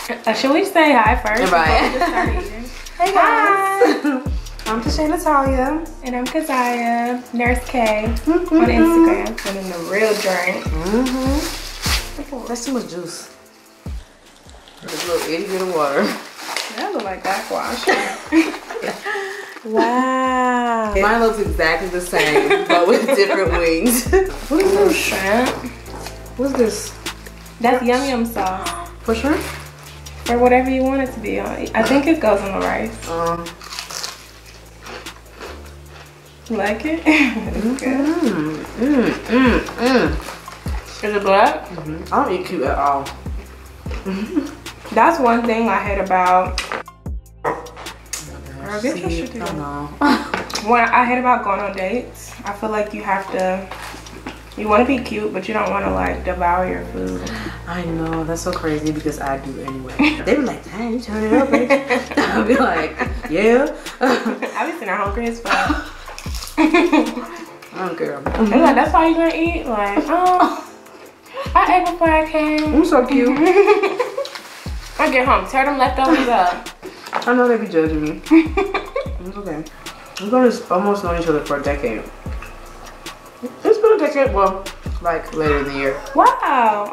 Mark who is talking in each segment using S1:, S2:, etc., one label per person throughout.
S1: Should we say hi first?
S2: Right.
S1: Before we just start eating?
S2: Hey guys. I'm tshanatalia.
S1: And I'm Keziah, Nurse K, on Instagram. And then the real drink.
S2: That's too much juice. Just a little itty bit of water.
S1: That look like backwash.
S2: Wow. Mine looks exactly the same, but with different wings. What is this?
S1: Shrimp.
S2: What's this?
S1: That's yum yum sauce.
S2: For shrimp?
S1: Or whatever you want it to be on. I think it goes on the rice. You like it? It's good. Is it black?
S2: I don't eat cute at all.
S1: That's one thing I hate about. Girl, get your shit together. What I hate about going on dates, I feel like you have to. You want to be cute, but you don't want to like devour your food.
S2: I know, that's so crazy because I do anyway. They be like, dang, you turn it up, bitch. I'll be like, yeah.
S1: I be sitting there hungry as fuck.
S2: I don't care.
S1: They're like, that's why you gonna eat? Like, oh, I ate before I came.
S2: I'm so cute.
S1: I get home, tear them leftovers up.
S2: I know they be judging me. It's okay. We've almost known each other for a decade. It's been a decade, well, like later in the year.
S1: Wow.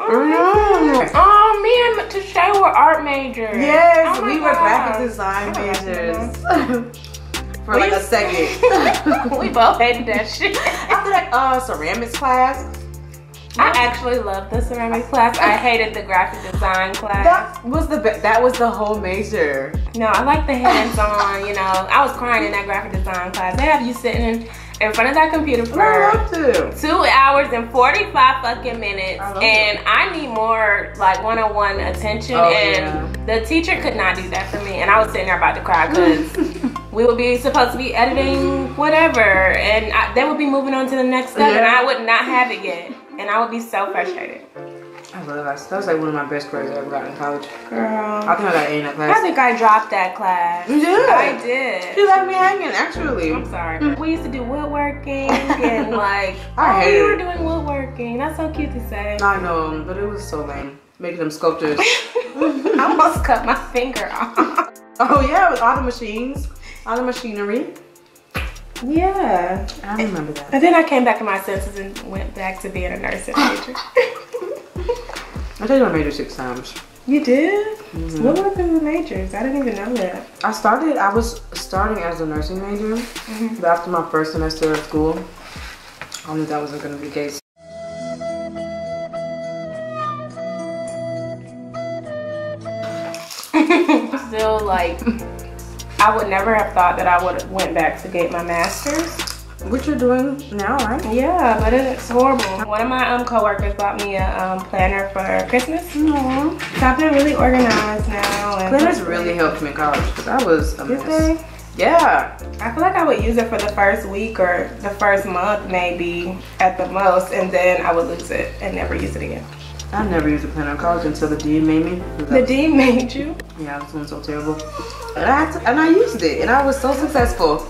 S1: Oh, me and Tashay were art majors.
S2: Yes,
S1: oh
S2: we were graphic design majors. For like a second.
S1: We both hated that shit.
S2: After that ceramics class.
S1: I actually loved the ceramics class. I hated the graphic design class.
S2: That was the whole major.
S1: No, I like the hands-on, you know. I was crying in that graphic design class. They have you sitting in front of that computer for 2 hours and 45 fucking minutes. I need more like one-on-one attention. The teacher could not do that for me. And I was sitting there about to cry because we would be supposed to be editing whatever. And they would be moving on to the next step and I would not have it yet. And I would be so frustrated.
S2: I love that. That was like one of my best grades I ever got in college.
S1: Girl.
S2: I think I got an A in that class.
S1: I think I dropped that class.
S2: You did?
S1: I did.
S2: She left me hanging, actually.
S1: I'm sorry. We used to do woodworking and like,
S2: you
S1: were doing woodworking. That's so cute to say.
S2: I know, but it was so lame. Making them sculptures.
S1: I almost cut my finger off.
S2: Oh yeah, with all the machines, all the machinery.
S1: Yeah.
S2: I remember that.
S1: And then I came back to my senses and went back to being a nursing major.
S2: I changed my major 6 times.
S1: You did? What were the majors? I didn't even know that.
S2: I was starting as a nursing major, but after my first semester of school, I knew that wasn't going to be the case.
S1: Still like, I would never have thought that I would have went back to get my master's.
S2: What you're doing now, right?
S1: Yeah, but it's horrible. One of my coworkers bought me a planner for Christmas. So I've been really organized now. And
S2: planners really helped me in college because I was a mess.
S1: Did they?
S2: Yeah.
S1: I feel like I would use it for the first week or the first month maybe at the most, and then I would lose it and never use it again.
S2: I never used a planner in college until the dean made me.
S1: The dean made you?
S2: Yeah, this one's so terrible. And I used it, and I was so successful.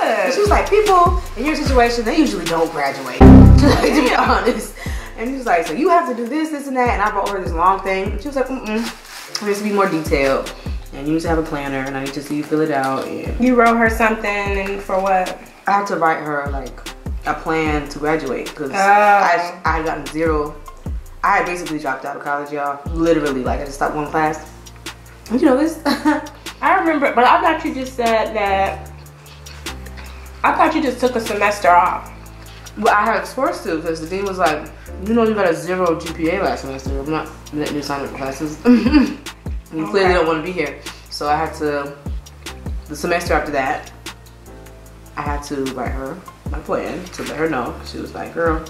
S2: And she was like, people in your situation, they usually don't graduate, to be honest. And she was like, so you have to do this, this, and that. And I brought her this long thing. And she was like, it needs to be more detailed. And you need to have a planner, and I need to see you fill it out. And
S1: you wrote her something, and for what?
S2: I had to write her like a plan to graduate because I had gotten 0. I had basically dropped out of college, y'all. Literally, like I just stopped 1 class. You know this?
S1: I remember, but I thought you just said that. I thought you just took a semester off.
S2: Well, I had forced to because the dean was like, you know, you got a 0 GPA last semester. I'm not letting you sign up for classes. You clearly don't want to be here. So I had to, the semester after that, I had to write her my plan to let her know. She was like, girl,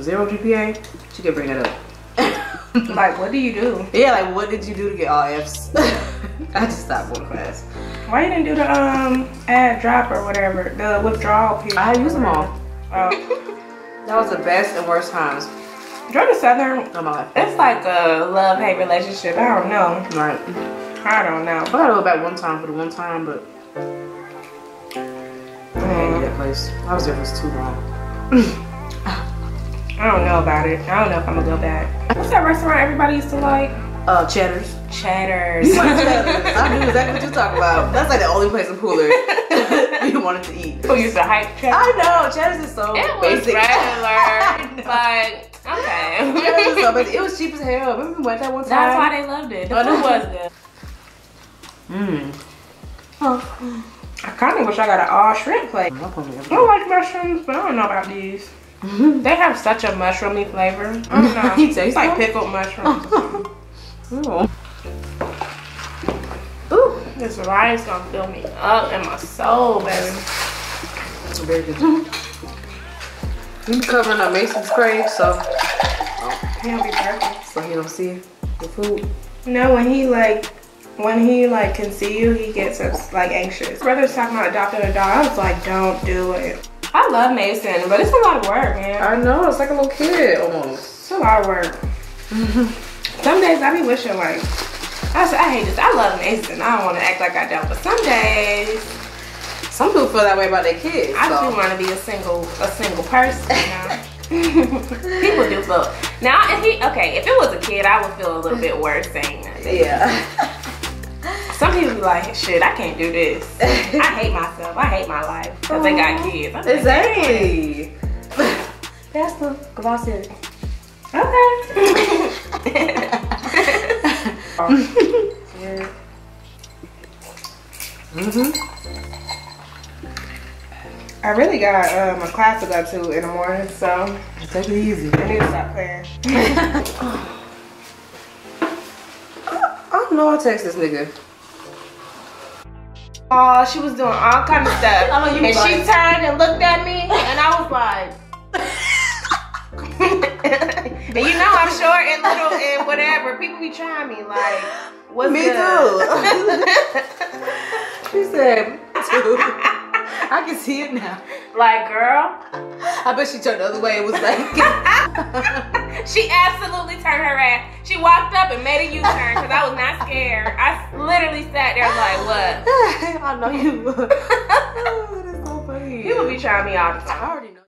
S2: 0 GPA, she could bring that up.
S1: Like, what do you do?
S2: Yeah, like, what did you do to get all F's? I just stopped 1 class.
S1: Why you didn't do the add drop or whatever, the withdrawal period?
S2: I used them all.
S1: Oh.
S2: That was the best and worst times.
S1: Georgia Southern,
S2: of my life.
S1: It's like a love-hate relationship. I don't know.
S2: Right.
S1: I don't know.
S2: I gotta go back 1 time for the 1 time, but I hated that place. I was there for too long.
S1: I don't know about it. I don't know if I'm gonna go back. What's that restaurant everybody used to like?
S2: Cheddar's.
S1: Cheddars.
S2: Cheddars. I knew exactly what you're talking about. That's like the only place in Pooler you wanted to eat.
S1: Who used to hype Cheddars?
S2: I know. Cheddar's is so basic.
S1: Regular. But, okay.
S2: Cheddar's is so basic. It was cheap as hell. Remember we went that one time?
S1: That's why they loved it. The food was good.
S2: Oh.
S1: I kind of wish I got an all shrimp plate. I don't like mushrooms, but I don't know about these. They have such a mushroomy flavor. I don't know. It's like pickled mushrooms. Ooh, this rice gonna fill me up in my soul, baby.
S2: Very good. You be covering up Mason's crave, so
S1: He'll be perfect.
S2: so he don't see the food.
S1: You know, when he can see you, he gets like anxious. Brother's talking about adopting a dog. I was like, don't do it. I love Mason, but it's a lot of work, man.
S2: I know, it's like a little kid almost.
S1: It's a lot of work. Some days I be wishing like, I hate this. I love Mason. I don't want to act like I don't, but some days,
S2: some people feel that way about their kids.
S1: I do want to be a single person, you know. People do feel. Now, if it was a kid, I would feel a little bit worse saying that.
S2: Yeah.
S1: Some people be like, shit, I can't do this. I hate myself. I hate my life because they got kids. I'm
S2: exactly. That's the glossy.
S1: Okay. I really got a class to go to in the morning, so
S2: take it easy.
S1: I need to stop playing.
S2: I don't know. I'll text this nigga.
S1: Oh, she was doing all kind of stuff. And she turned and looked at me, and I was like, and you know I'm short and little and whatever. People be trying me like, what's
S2: me
S1: good?
S2: Too. She said, too. I can see it now.
S1: Like, girl.
S2: I bet she turned the other way and was like.
S1: She absolutely turned her ass. She walked up and made a U-turn because I was not scared. I literally sat there like, what?
S2: I know you. Oh, that is so funny.
S1: People be trying me all the time.
S2: I already know.